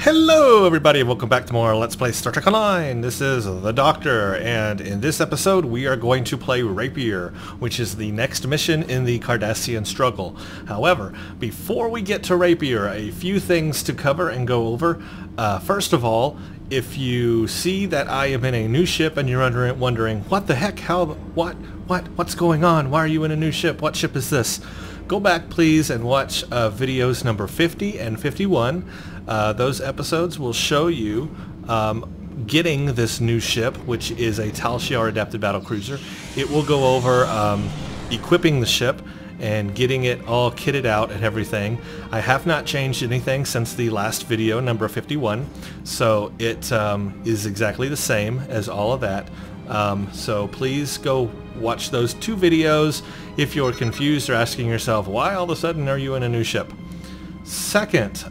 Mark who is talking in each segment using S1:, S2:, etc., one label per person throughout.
S1: Hello everybody and welcome back to more Let's Play Star Trek Online. This is the Doctor, and in this episode we are going to play Rapier, which is the next mission in the Cardassian struggle. However, before we get to Rapier, a few things to cover and go over. First of all, if you see that I am in a new ship and you're wondering what the heck, what's going on? Why are you in a new ship? What ship is this? Go back please and watch videos number 50 and 51. Those episodes will show you getting this new ship, which is a Tal Shiar adapted battlecruiser. It will go over equipping the ship and getting it all kitted out and everything. I have not changed anything since the last video, number 51, so it is exactly the same as all of that. So please go watch those two videos if you're confused or asking yourself, why all of a sudden are you in a new ship? Second,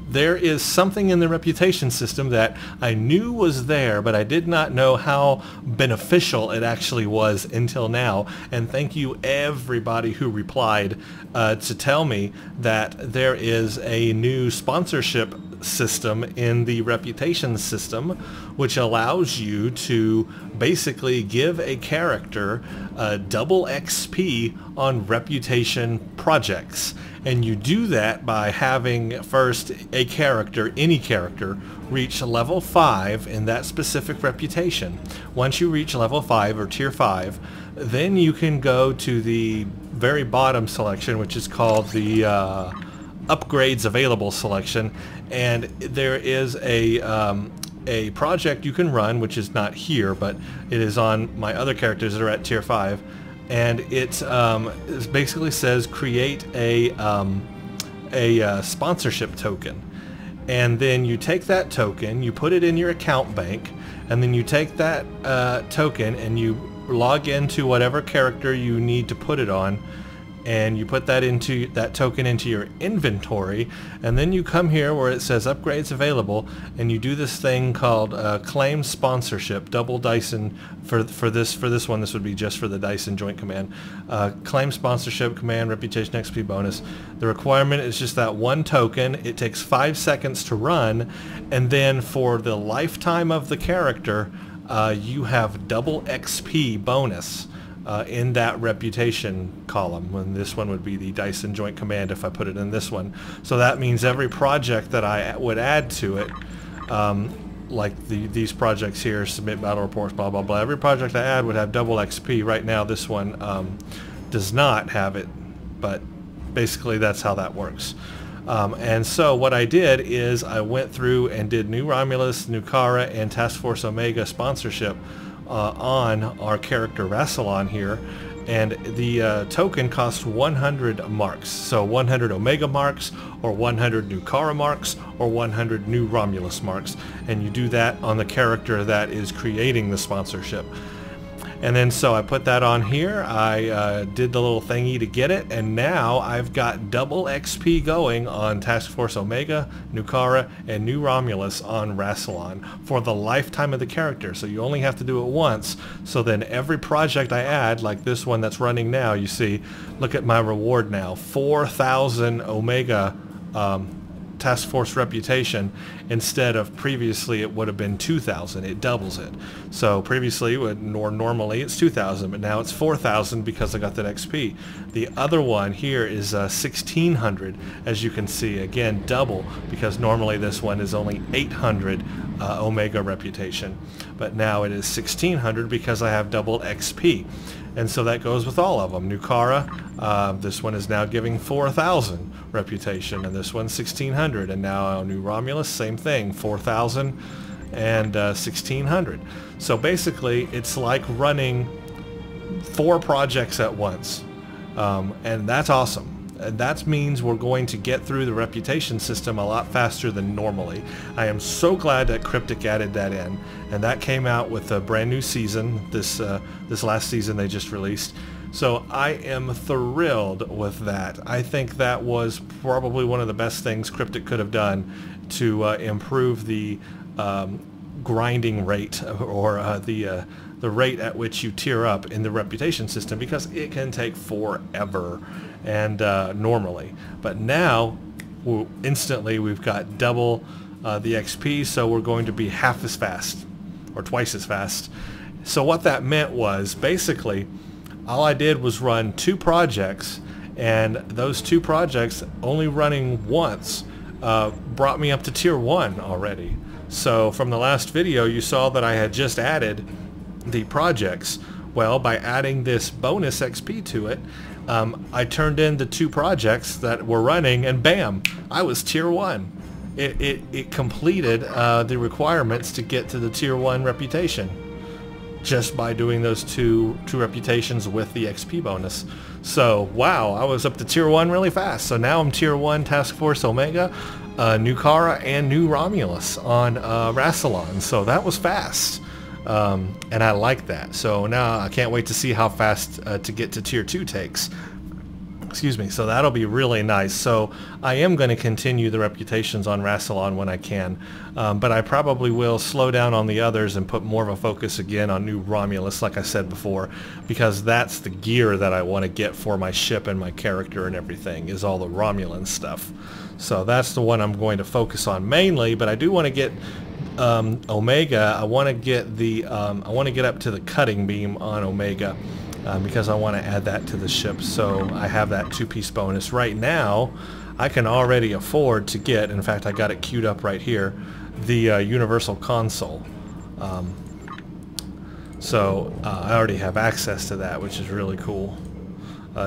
S1: there is something in the reputation system that I knew was there, but I did not know how beneficial it actually was until now. And thank you everybody who replied to tell me that there is a new sponsorship system in the reputation system, which allows you to basically give a character double XP on reputation projects. And you do that by having first a character, any character, reach level 5 in that specific reputation. Once you reach level 5 or tier 5, then you can go to the very bottom selection, which is called the upgrades available selection, and there is a project you can run, which is not here, but it is on my other characters that are at tier 5, and it basically says create a sponsorship token, and then you take that token, you put it in your account bank, and then you take that token and you log into whatever character you need to put it on, and you put that token into your inventory, and then you come here where it says upgrades available, and you do this thing called claim sponsorship, double Dyson. For this one, this would be just for the Dyson Joint Command. Claim sponsorship command, reputation XP bonus. The requirement is just that one token. It takes 5 seconds to run, and then for the lifetime of the character, you have double XP bonus in that reputation column, when this one would be the Dyson Joint Command if I put it in this one. So that means every project that I would add to it, like these projects here, submit battle reports, blah blah blah, every project I add would have double XP. Right now this one does not have it, but basically that's how that works. And so what I did is I went through and did New Romulus, New Kara, and Task Force Omega sponsorship on our character Rassilon here, and the token costs 100 marks, so 100 Omega marks, or 100 New Kara marks, or 100 New Romulus marks, and you do that on the character that is creating the sponsorship. And then so I put that on here, I did the little thingy to get it, and now I've got double XP going on Task Force Omega, New Kara, and New Romulus on Rassilon for the lifetime of the character. So you only have to do it once, so then every project I add, like this one that's running now, you see, look at my reward now, 4,000 Omega Task Force reputation, instead of previously it would have been 2,000. It doubles it. So previously, normally it's 2,000, but now it's 4,000 because I got that XP. The other one here is 1,600, as you can see, again double, because normally this one is only 800 Omega reputation, but now it is 1,600 because I have double XP. And so that goes with all of them. New Kara, this one is now giving 4,000 reputation, and this one's 1,600. And now New Romulus, same thing, 4,000 and 1,600. So basically, it's like running 4 projects at once, and that's awesome. And that means we're going to get through the reputation system a lot faster than normally. I am so glad that Cryptic added that in, and that came out with a brand new season, this last season they just released. So I am thrilled with that. I think that was probably one of the best things Cryptic could have done to improve the grinding rate, or the rate at which you tier up in the reputation system, because it can take forever and normally. But now instantly we've got double the XP, so we're going to be half as fast, or twice as fast. So what that meant was, basically, all I did was run 2 projects, and those 2 projects only running once brought me up to tier 1 already. So from the last video you saw that I had just added the projects. Well, by adding this bonus XP to it, I turned in the 2 projects that were running, and bam, I was tier 1. It completed the requirements to get to the tier 1 reputation just by doing those two reputations with the XP bonus. So wow, I was up to tier 1 really fast. So now I'm tier 1 Task Force Omega, New Kara, and New Romulus on Rassilon. So that was fast. And I like that. So now I can't wait to see how fast to get to tier 2 takes. Excuse me. So that'll be really nice. So I am going to continue the reputations on Rassilon when I can, but I probably will slow down on the others and put more of a focus again on New Romulus, like I said before, because that's the gear that I want to get for my ship and my character and everything, is all the Romulan stuff. So that's the one I'm going to focus on mainly, but I do want to get Omega. I want to get the I want to get up to the cutting beam on Omega, because I want to add that to the ship, so I have that 2-piece bonus. Right now I can already afford to get, in fact I got it queued up right here, the universal console. So I already have access to that, which is really cool.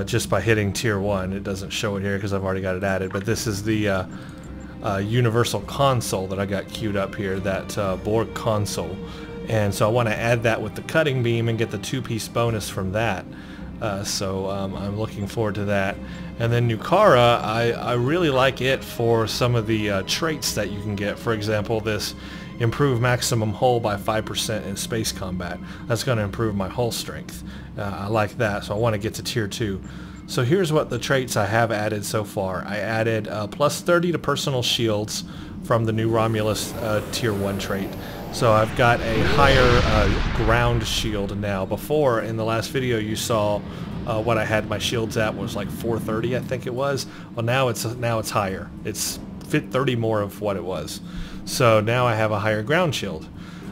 S1: Just by hitting tier 1. It doesn't show it here because I've already got it added, but this is the universal console that I got queued up here, that Borg console. And so I want to add that with the cutting beam and get the 2-piece bonus from that. So I'm looking forward to that. And then New Kara, I really like it for some of the traits that you can get. For example, this improve maximum hull by 5% in space combat. That's going to improve my hull strength. I like that, so I want to get to tier 2. So here's what the traits I have added so far. I added plus 30 to personal shields from the new Romulus tier 1 trait. So I've got a higher ground shield now. Before, in the last video, you saw what I had my shields at was like 430, I think it was. Well, now it's higher. It's 30 more of what it was. So now I have a higher ground shield,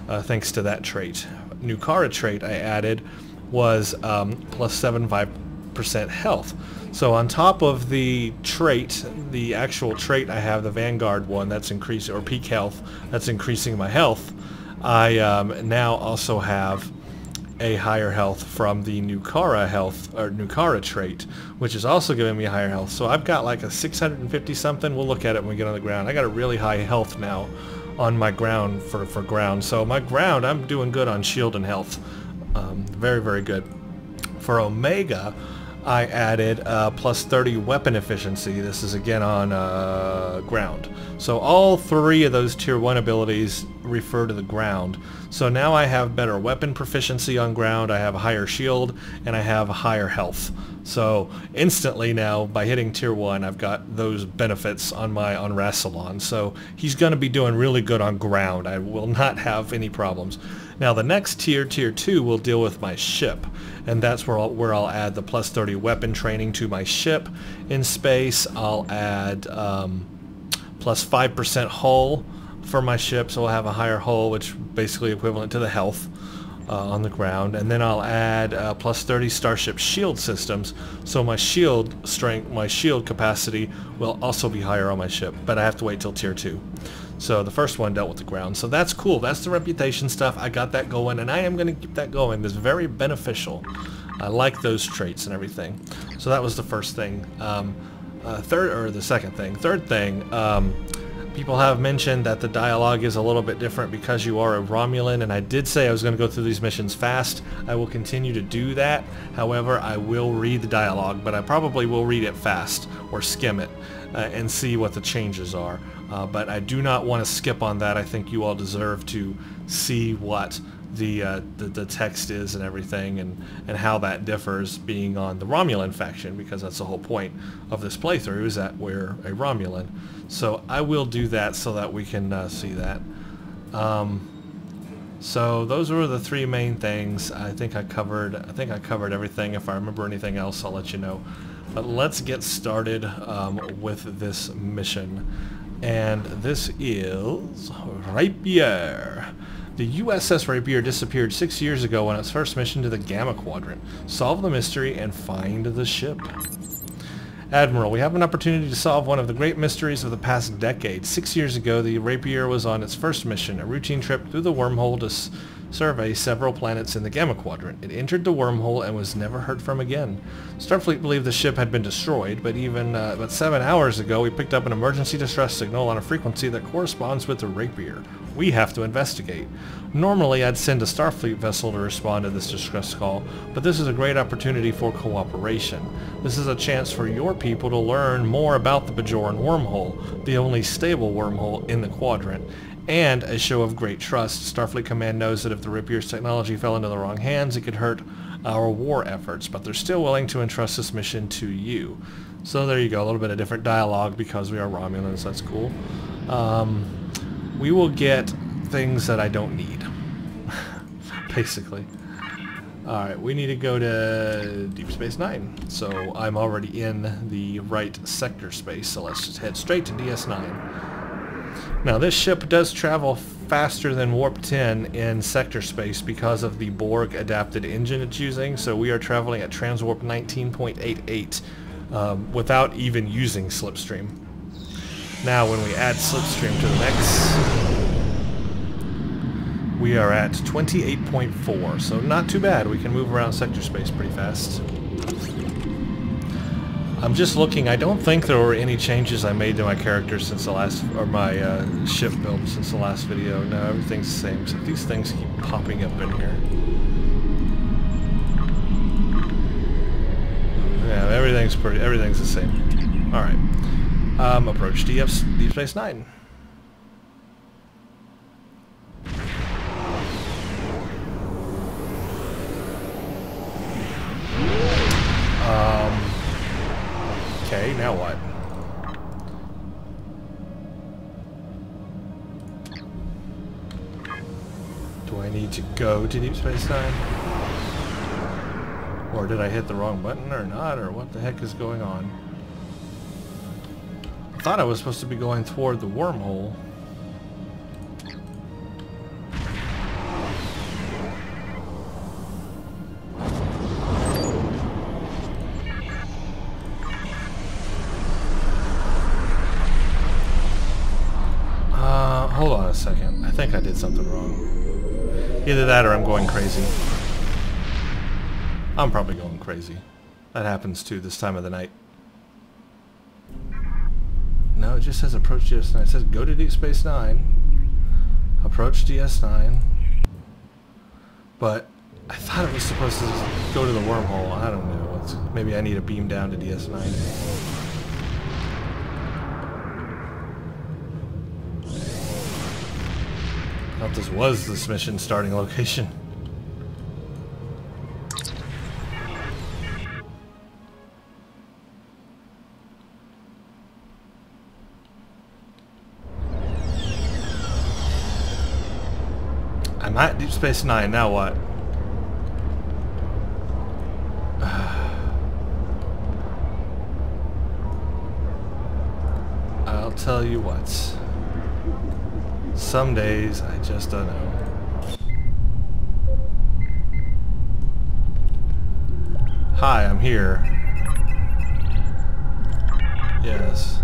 S1: thanks to that trait. New Kara trait I added was plus 75% health. So on top of the trait, the actual trait I have, the Vanguard one, that's increasing, or peak health, that's increasing my health. I now also have a higher health from the New Kara health, or New Kara trait, which is also giving me a higher health. So I've got like a 650 something. We'll look at it when we get on the ground. I got a really high health now on my ground for ground. So my ground, I'm doing good on shield and health. Very, very good. For Omega, I added plus 30 weapon efficiency. This is again on ground. So all 3 of those tier 1 abilities refer to the ground. So now I have better weapon proficiency on ground, I have a higher shield, and I have a higher health. So instantly now, by hitting tier 1, I've got those benefits on Rassilon. So he's going to be doing really good on ground. I will not have any problems. Now the next tier, tier 2, will deal with my ship, and that's where I'll add the plus 30 weapon training to my ship. In space, I'll add plus 5% hull for my ship, so I'll have a higher hull, which basically equivalent to the health on the ground. And then I'll add plus 30 starship shield systems, so my shield strength, my shield capacity will also be higher on my ship, but I have to wait till tier 2. So the first one dealt with the ground. So that's cool. That's the reputation stuff. I got that going, and I am going to keep that going. It's very beneficial. I like those traits and everything. So that was the first thing. The second thing. Third thing, people have mentioned that the dialogue is a little bit different because you are a Romulan, and I did say I was going to go through these missions fast. I will continue to do that. However, I will read the dialogue, but I probably will read it fast or skim it and see what the changes are. But I do not want to skip on that. I think you all deserve to see what the text is and everything, and how that differs being on the Romulan faction, because that's the whole point of this playthrough, is that we're a Romulan. So I will do that so that we can see that. So those were the 3 main things. I think I covered everything. If I remember anything else, I'll let you know. But let's get started with this mission. And this is Rapier. The USS Rapier disappeared 6 years ago on its first mission to the Gamma Quadrant. Solve the mystery and find the ship. Admiral, we have an opportunity to solve one of the great mysteries of the past decade. 6 years ago, the Rapier was on its first mission, a routine trip through the wormhole to survey several planets in the Gamma Quadrant. It entered the wormhole and was never heard from again. Starfleet believed the ship had been destroyed, but about 7 hours ago, we picked up an emergency distress signal on a frequency that corresponds with the Rapier. We have to investigate. Normally, I'd send a Starfleet vessel to respond to this distress call, but this is a great opportunity for cooperation. This is a chance for your people to learn more about the Bajoran wormhole, the only stable wormhole in the quadrant, and a show of great trust. Starfleet Command knows that if the Rapier's technology fell into the wrong hands, it could hurt our war efforts, but they're still willing to entrust this mission to you. So there you go, a little bit of different dialogue because we are Romulans, that's cool. We will get things that I don't need, basically. Alright, we need to go to Deep Space Nine. So I'm already in the right sector space, so let's just head straight to DS9. Now this ship does travel faster than Warp 10 in sector space because of the Borg adapted engine it's using, so we are traveling at transwarp 19.88 without even using Slipstream. Now when we add Slipstream to the mix, we are at 28.4, so not too bad. We can move around sector space pretty fast. I'm just looking. I don't think there were any changes I made to my character since the last, or my ship build since the last video. No, everything's the same, except these things keep popping up in here. Yeah, everything's the same. All right. Approach Deep Space Nine. Okay, now what? Do I need to go to Deep Space Nine? Or did I hit the wrong button or not? Or what the heck is going on? I thought I was supposed to be going toward the wormhole. Hold on a second. I think I did something wrong. Either that or I'm going crazy. I'm probably going crazy. That happens too this time of the night. No, it just says approach DS9. It says go to Deep Space Nine. Approach DS9. But I thought it was supposed to go to the wormhole. I don't know. Maybe I need to beam down to DS9. I thought this was this mission starting location. I'm at Deep Space Nine, now what? I'll tell you what. Some days, I just don't know. Hi, I'm here. Yes.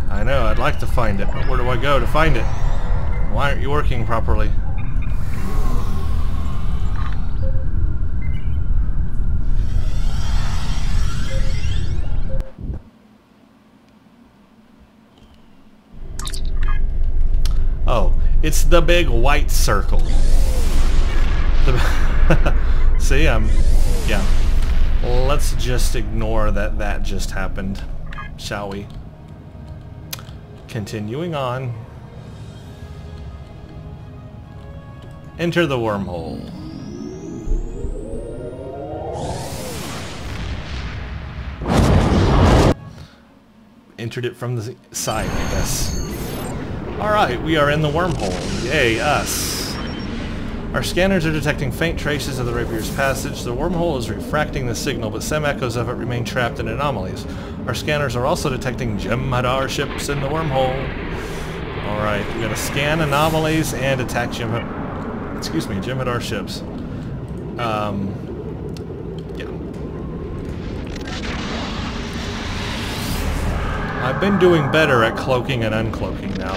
S1: I know, I'd like to find it, but where do I go to find it? Why aren't you working properly? Oh, it's the big white circle. See, yeah. Let's just ignore that just happened, shall we? Continuing on. Enter the wormhole. Entered it from the side, I guess. Alright, we are in the wormhole. Yay, us. Our scanners are detecting faint traces of the Rapier's passage. The wormhole is refracting the signal, but some echoes of it remain trapped in anomalies. Our scanners are also detecting Jem'Hadar ships in the wormhole. Alright, we gotta scan anomalies and attack Jem'Hadar ships. Yeah. I've been doing better at cloaking and uncloaking now.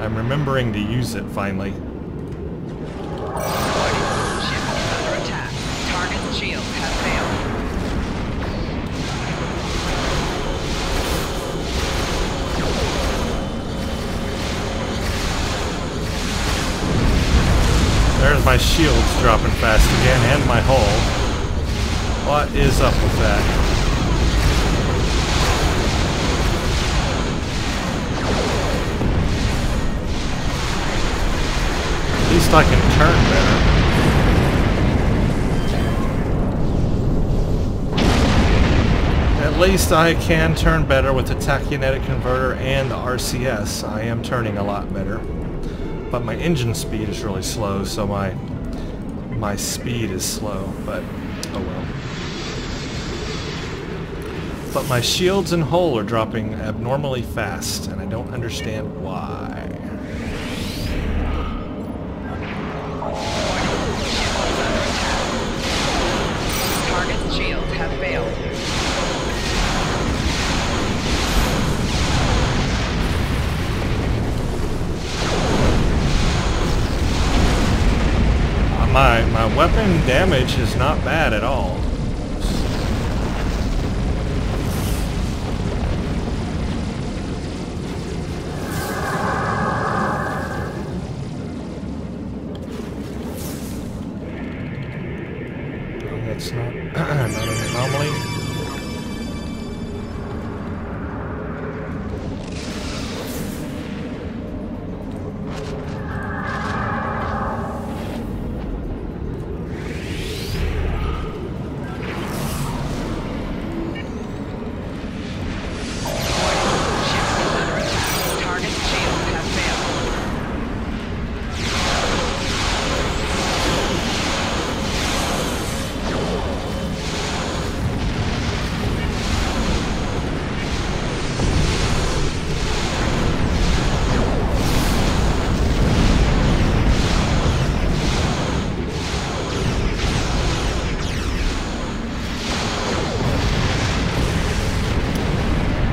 S1: I'm remembering to use it finally.
S2: Ship is under attack. Target's shields have failed.
S1: There's my shields dropping fast again, and my hull. What is up with that? At least I can turn better. At least I can turn better with the tachykinetic converter and the RCS. I am turning a lot better. But my engine speed is really slow, so my speed is slow, but oh well. But my shields and hull are dropping abnormally fast, and I don't understand why.
S2: Target's shields have failed.
S1: My weapon damage is not bad at all. That's not an anomaly.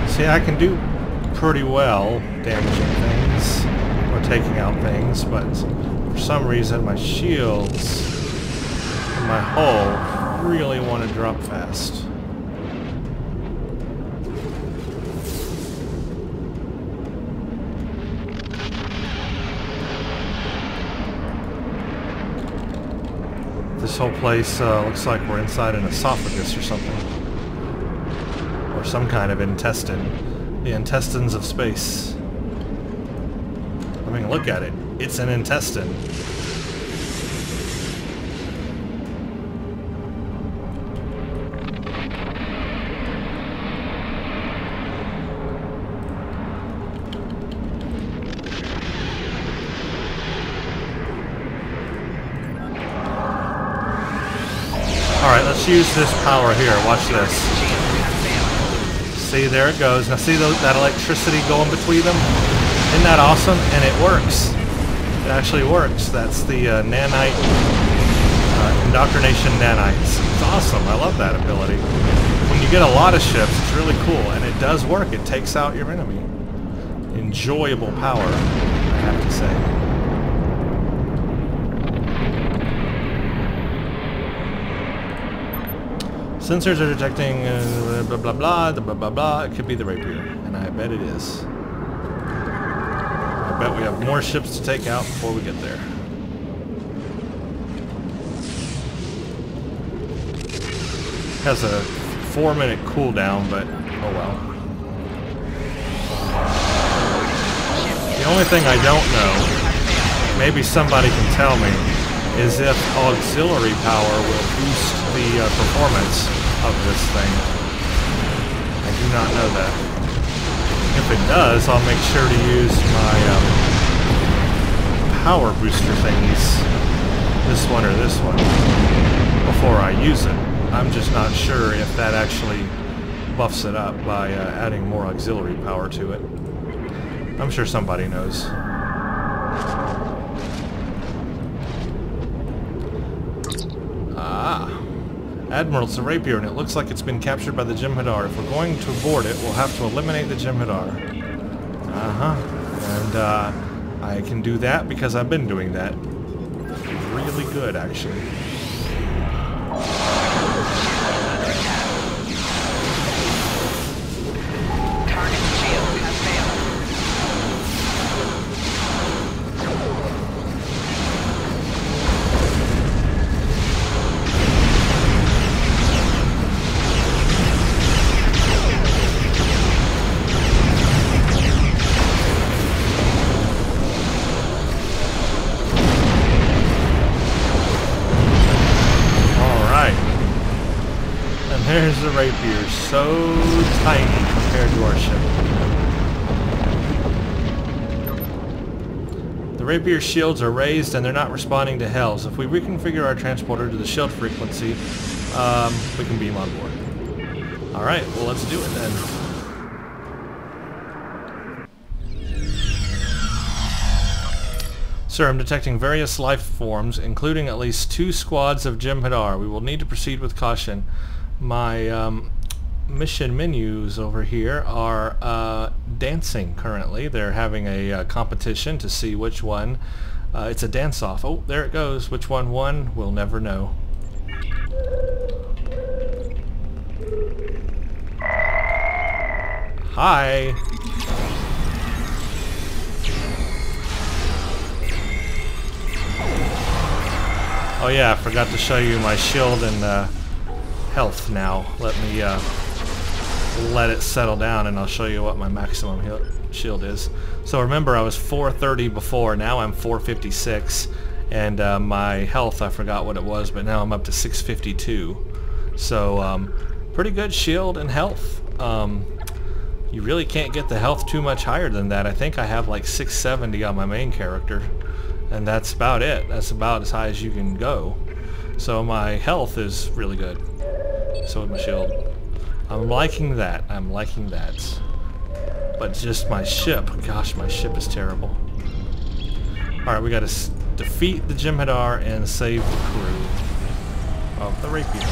S1: See, I can do pretty well damaging things or taking out things, but for some reason my shields and my hull really want to drop fast. This whole place looks like we're inside an esophagus or something. Or some kind of intestine. The intestines of space. I mean, look at it. It's an intestine. Alright, let's use this power here. Watch this. See, there it goes. Now see that electricity going between them? Isn't that awesome? And it works. It actually works. That's the nanite, indoctrination nanites. It's awesome. I love that ability. When you get a lot of ships, it's really cool. And it does work. It takes out your enemy. Enjoyable power, I have to say. Sensors are detecting blah blah blah, blah blah blah. It could be the Rapier, and I bet it is. I bet we have more ships to take out before we get there. Has a 4-minute cooldown, but oh well. The only thing I don't know, maybe somebody can tell me, is if auxiliary power will boost the performance of this thing. I do not know that. If it does, I'll make sure to use my power booster thingies, this one or this one, before I use it. I'm just not sure if that actually buffs it up by adding more auxiliary power to it. I'm sure somebody knows. Admiral, it's a Rapier, and it looks like it's been captured by the Jem'Hadar. If we're going to board it, we'll have to eliminate the Jem'Hadar. And I can do that because I've been doing that. Really good, actually. There's the Rapier, so tiny compared to our ship. The Rapier shields are raised and they're not responding to Hells. If we reconfigure our transporter to the shield frequency, we can beam on board. Alright, well let's do it then. Sir, I'm detecting various life forms, including at least 2 squads of Jem'Hadar. We will need to proceed with caution. My mission menus over here are dancing currently. They're having a competition to see which one. It's a dance-off. Oh, there it goes. Which one won? We'll never know. Hi! Oh yeah, I forgot to show you my shield and health now. Let me let it settle down and I'll show you what my maximum shield is. So remember, I was 430 before, now I'm 456, and my health, I forgot what it was, but now I'm up to 652. So pretty good shield and health. You really can't get the health too much higher than that. I think I have like 670 on my main character, and that's about it. That's about as high as you can go. So my health is really good. So is my shield. I'm liking that. I'm liking that. But just my ship. Gosh, my ship is terrible. Alright, we gotta defeat the Jem'Hadar and save the crew of the Rapier.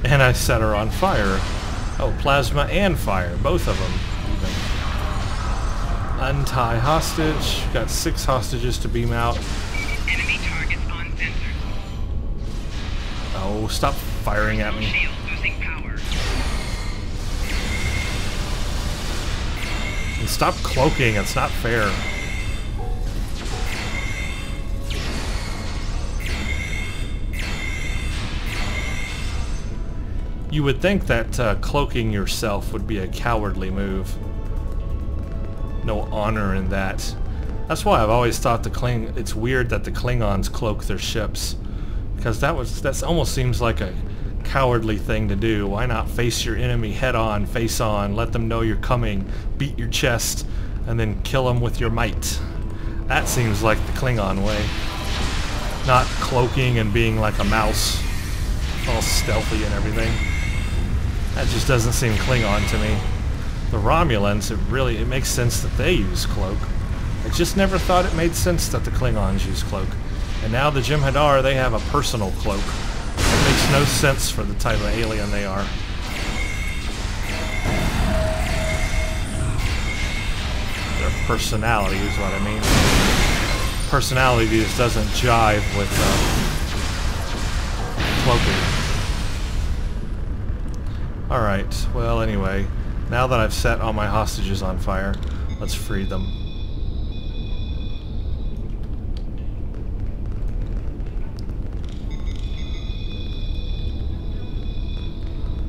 S1: And I set her on fire. Oh, plasma and fire, both of them. Even. Untie hostage. Got 6 hostages to beam out.
S2: Enemy targets on sensors.
S1: Oh, stop firing at me.
S2: Shield losing power.
S1: And stop cloaking, it's not fair. You would think that cloaking yourself would be a cowardly move. No honor in that. That's why I've always thought it's weird that the Klingons cloak their ships, because that almost seems like a cowardly thing to do. Why not face your enemy head on, face on, let them know you're coming, beat your chest, and then kill them with your might? That seems like the Klingon way. Not cloaking and being like a mouse, all stealthy and everything. That just doesn't seem Klingon to me. The Romulans, it makes sense that they use cloak. I just never thought it made sense that the Klingons use cloak. And now the Jem'Hadar, they have a personal cloak. It makes no sense for the type of alien they are. Their personality is what I mean. Personality just doesn't jive with cloaking. Alright, well anyway, now that I've set all my hostages on fire, let's free them.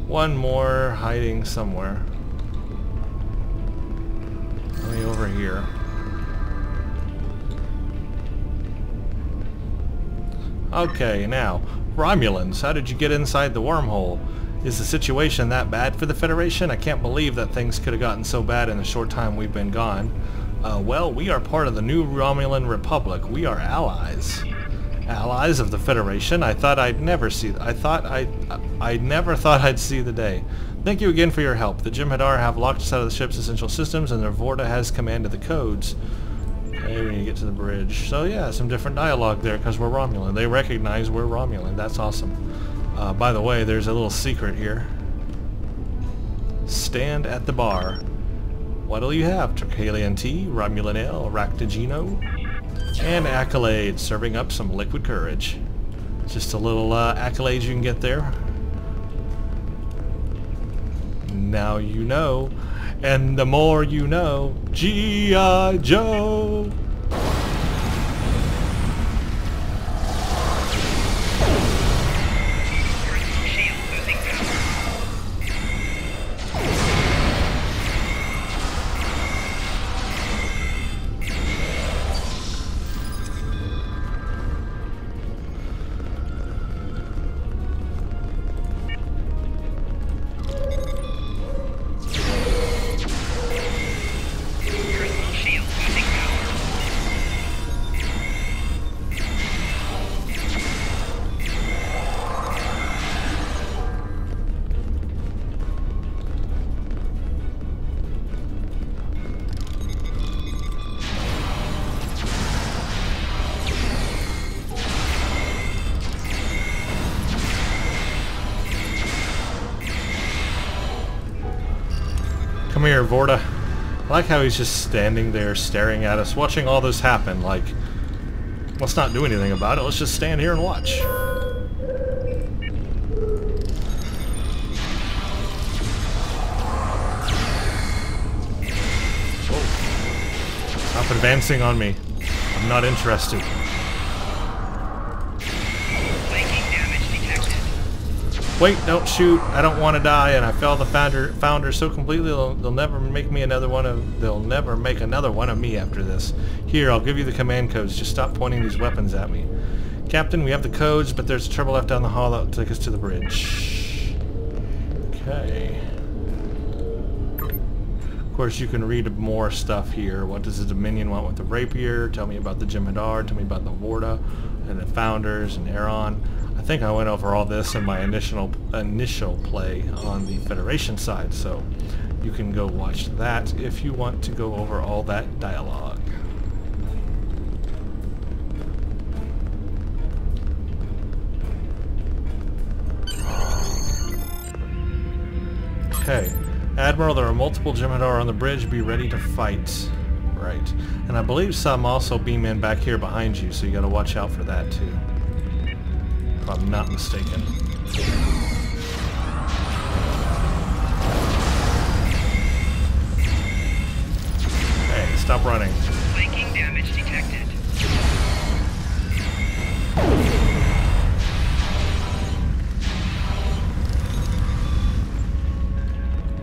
S1: One more hiding somewhere. Maybe over here. Okay, now, Romulans, how did you get inside the wormhole? Is the situation that bad for the Federation? I can't believe that things could have gotten so bad in the short time we've been gone. Well, we are part of the new Romulan Republic. We are allies. Allies of the Federation? I never thought I'd see the day. Thank you again for your help. The Jem'Hadar have locked us out of the ship's essential systems, and their Vorta has commanded the codes. Okay, we need to get to the bridge. So yeah, some different dialogue there, because we're Romulan. They recognize we're Romulan. That's awesome. By the way, there's a little secret here. Stand at the bar. What'll you have? Tricalian tea, Romulan ale, Ractigino, and accolades, serving up some liquid courage. Just a little accolades you can get there. Now you know, and the more you know, G.I. Joe! Come here, Vorta. I like how he's just standing there staring at us, watching all this happen. Like, let's not do anything about it. Let's just stand here and watch. Whoa. Stop advancing on me. I'm not interested. Wait, don't shoot. I don't want to die, and I failed the founder so completely they'll never make me another one of me after this. Here, I'll give you the command codes. Just stop pointing these weapons at me. Captain, we have the codes, but there's a turbo left down the hall that will take us to the bridge. Okay. Of course, you can read more stuff here. What does the Dominion want with the Rapier? Tell me about the Jem'Hadar. Tell me about the Vorta and the Founders and Aeron. I think I went over all this in my initial play on the Federation side, so you can go watch that if you want to go over all that dialogue. Okay. Admiral, there are multiple Jem'Hadar on the bridge. Be ready to fight. Right. And I believe some also beam in back here behind you, so you gotta watch out for that too. If I'm not mistaken. Hey, stop running.
S2: Flanking damage detected.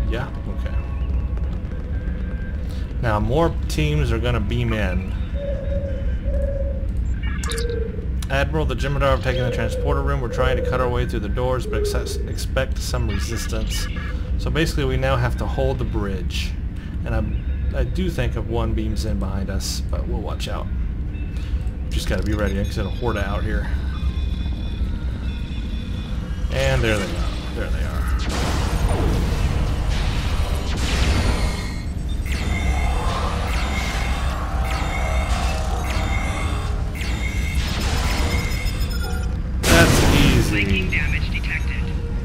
S1: Yeah, okay. Now more teams are gonna beam in. Admiral, the Jem'Hadar have taken the transporter room. We're trying to cut our way through the doors, but expect some resistance. So basically we now have to hold the bridge. And I do think of one beams in behind us, but we'll watch out. Just gotta be ready, because it'll horde out here. And there they are. There they are.
S2: Flanking damage detected.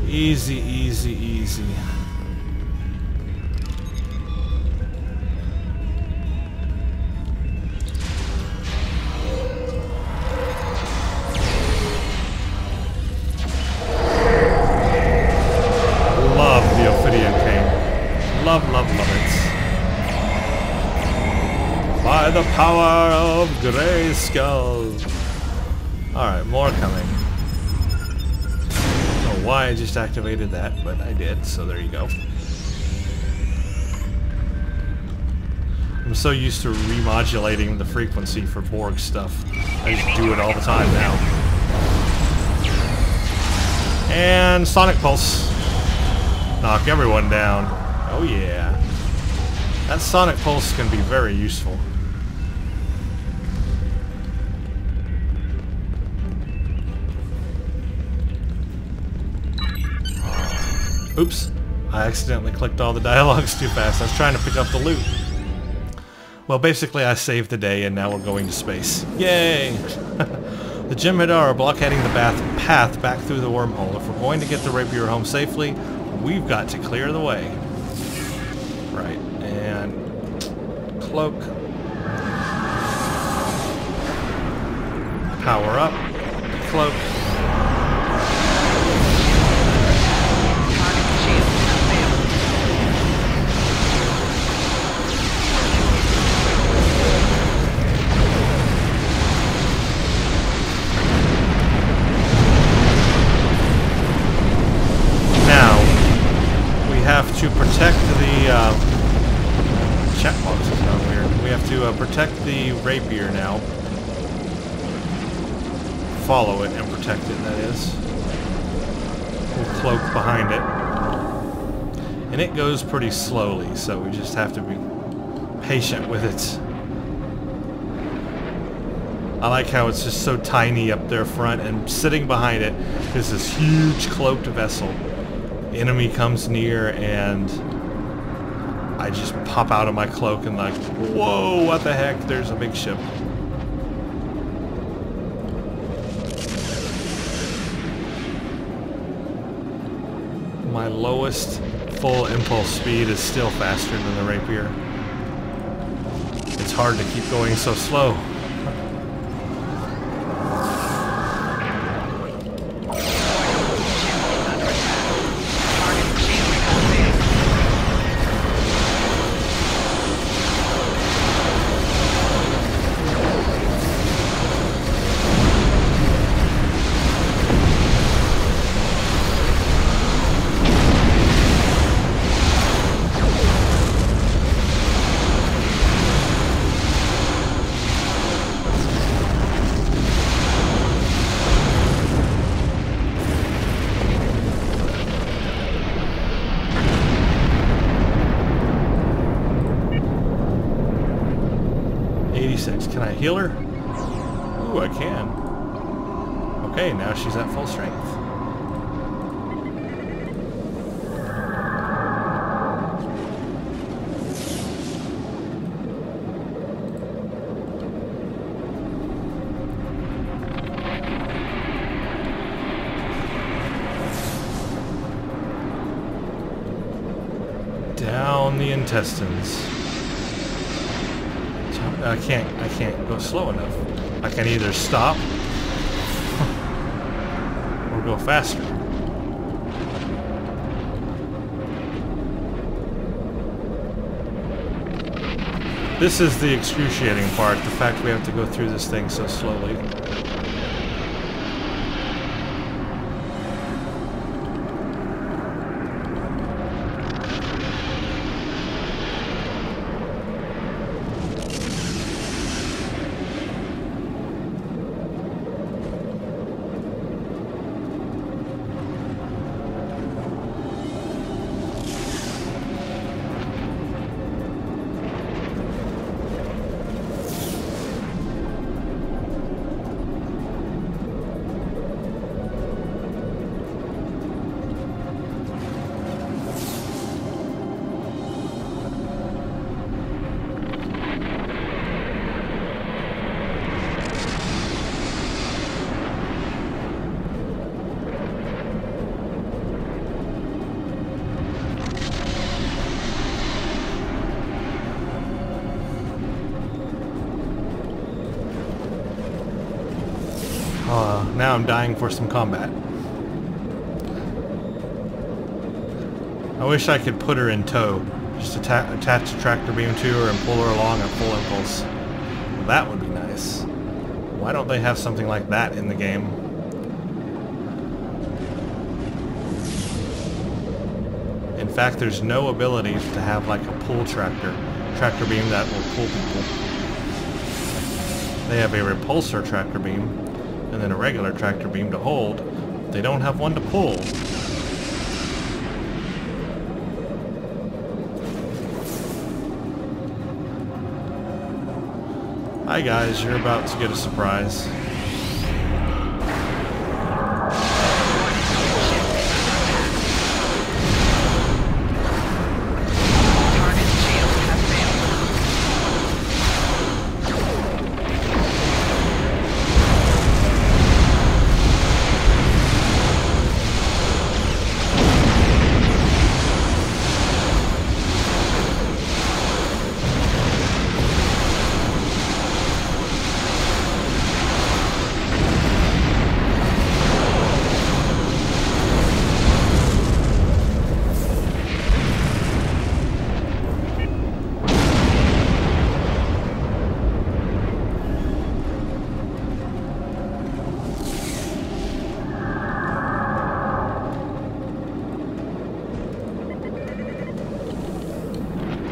S1: Easy, easy, easy. Love the Ophidian King. Love, love, love it. By the power of Grayskull. Alright, more coming. Why I just activated that, but I did, so there you go. I'm so used to remodulating the frequency for Borg stuff. I just do it all the time now. And Sonic Pulse. Knock everyone down. Oh yeah. That Sonic Pulse can be very useful. Oops. I accidentally clicked all the dialogues too fast. I was trying to pick up the loot. Well, basically I saved the day and now we're going to space. Yay! The Jem'Hadar are blockading the path back through the wormhole. If we're going to get the Rapier home safely, we've got to clear the way. Right, and cloak. Power up. Cloak. To protect the chat box is not weird. We have to protect the Rapier now. Follow it and protect it, that is. We'll cloak behind it. And it goes pretty slowly, so we just have to be patient with it. I like how it's just so tiny up there front, and sitting behind it is this huge cloaked vessel. Enemy comes near and I just pop out of my cloak and like, whoa, what the heck, there's a big ship. My lowest full impulse speed is still faster than the Rapier. It's hard to keep going so slow. Can I heal her? Ooh, I can. Okay, now she's at full strength. Down the intestines. I can't go slow enough. I can either stop or go faster. This is the excruciating part, the fact we have to go through this thing so slowly. Now I'm dying for some combat. I wish I could put her in tow. Just attach a tractor beam to her and pull her along at full impulse. Well, that would be nice. Why don't they have something like that in the game? In fact, there's no ability to have like a pull tractor beam that will pull people. They have a repulsor tractor beam and then a regular tractor beam to hold. they don't have one to pull. Hi guys, you're about to get a surprise.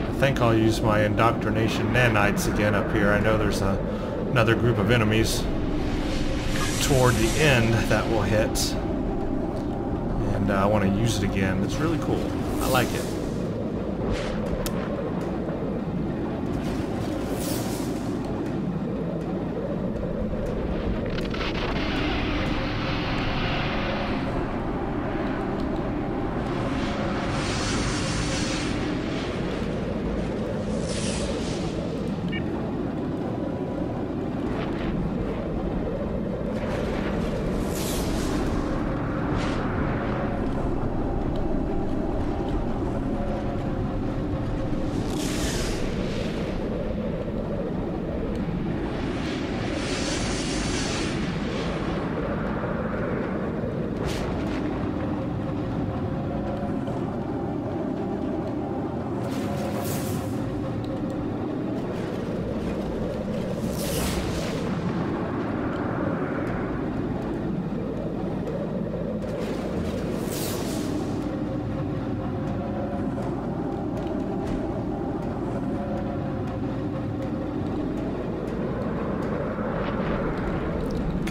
S1: I think I'll use my indoctrination nanites again up here. I know there's another group of enemies toward the end that will hit, and I want to use it again. It's really cool. I like it.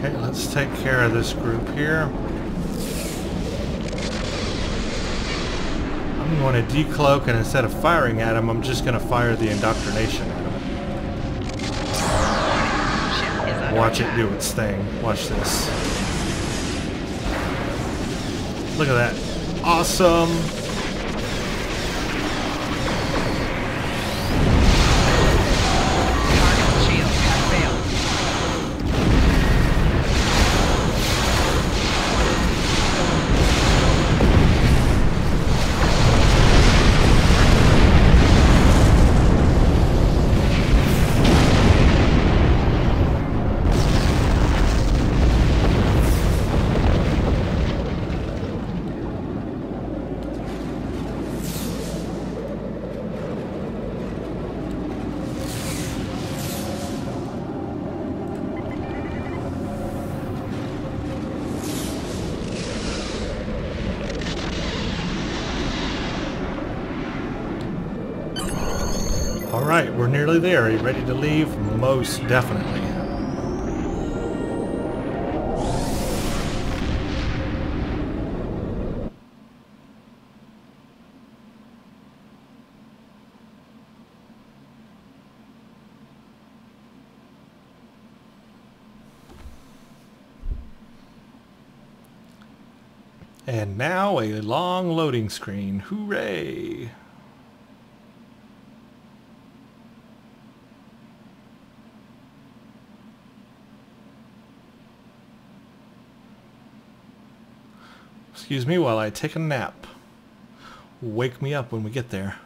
S1: Okay, let's take care of this group here. I'm going to decloak, and instead of firing at them, I'm just going to fire the indoctrination at them. Watch it do its thing. Watch this. Look at that. Awesome! Alright, we're nearly there. Are you ready to leave? Most definitely. And now a long loading screen. Hooray! Excuse me while I take a nap. Wake me up when we get there.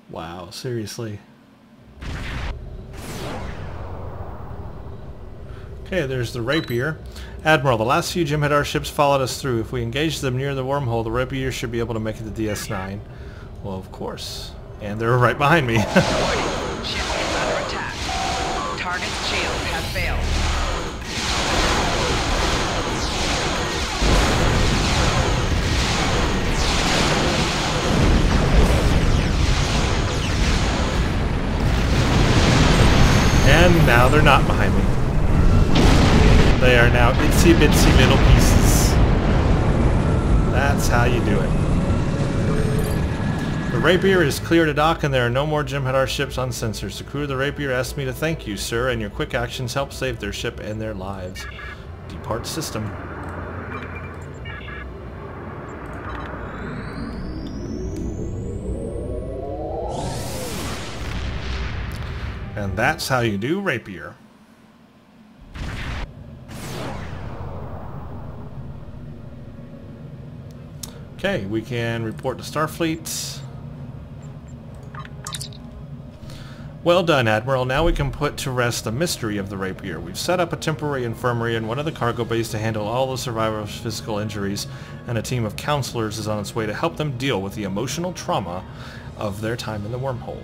S1: Wow, seriously. Okay, there's the Rapier. Admiral, the last few Jim'Hadar ships followed us through. If we engage them near the wormhole, the Rapier should be able to make it to DS9. Well, of course. And they're right behind me.
S2: Ship is under attack. Target's shields have failed.
S1: now they're not behind me. They are now itsy bitsy little pieces. That's how you do it. The Rapier is clear to dock and there are no more Jem'Hadar ships on sensors. The crew of the Rapier asked me to thank you, sir, and your quick actions helped save their ship and their lives. Depart system. And that's how you do Rapier. Okay, we can report to Starfleet. Well done, Admiral. Now we can put to rest the mystery of the Rapier. We've set up a temporary infirmary in one of the cargo bays to handle all the survivors' physical injuries, and a team of counselors is on its way to help them deal with the emotional trauma of their time in the wormhole.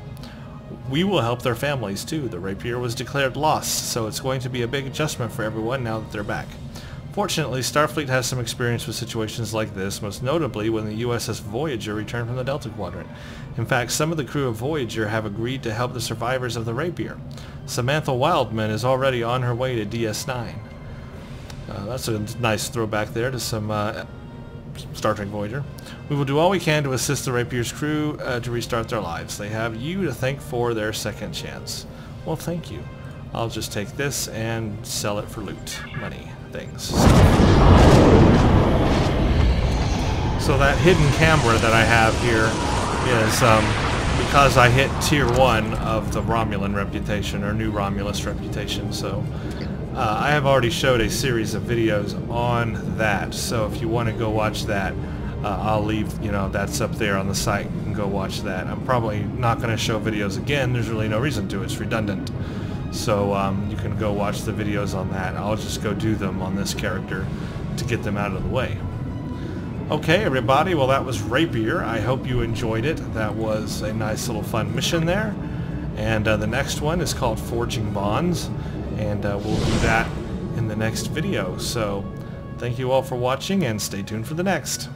S1: We will help their families too. The Rapier was declared lost, so it's going to be a big adjustment for everyone now that they're back. Fortunately, Starfleet has some experience with situations like this, most notably when the USS Voyager returned from the Delta Quadrant. In fact, some of the crew of Voyager have agreed to help the survivors of the Rapier. Samantha Wildman is already on her way to DS9. That's a nice throwback there to some Star Trek Voyager. We will do all we can to assist the Rapier's crew to restart their lives. They have you to thank for their second chance. Well, thank you. I'll just take this and sell it for loot, money, things. So that hidden camera that I have here is because I hit tier 1 of the Romulan reputation, or New Romulus reputation. So I have already showed a series of videos on that. So if you want to go watch that, I'll leave, that's up there on the site. You can go watch that. I'm probably not going to show videos again. There's really no reason to. It's redundant. So you can go watch the videos on that. I'll just go do them on this character to get them out of the way. Okay, everybody. Well, that was Rapier. I hope you enjoyed it. That was a nice little fun mission there. And the next one is called Forging Bonds. And we'll do that in the next video. So thank you all for watching and stay tuned for the next.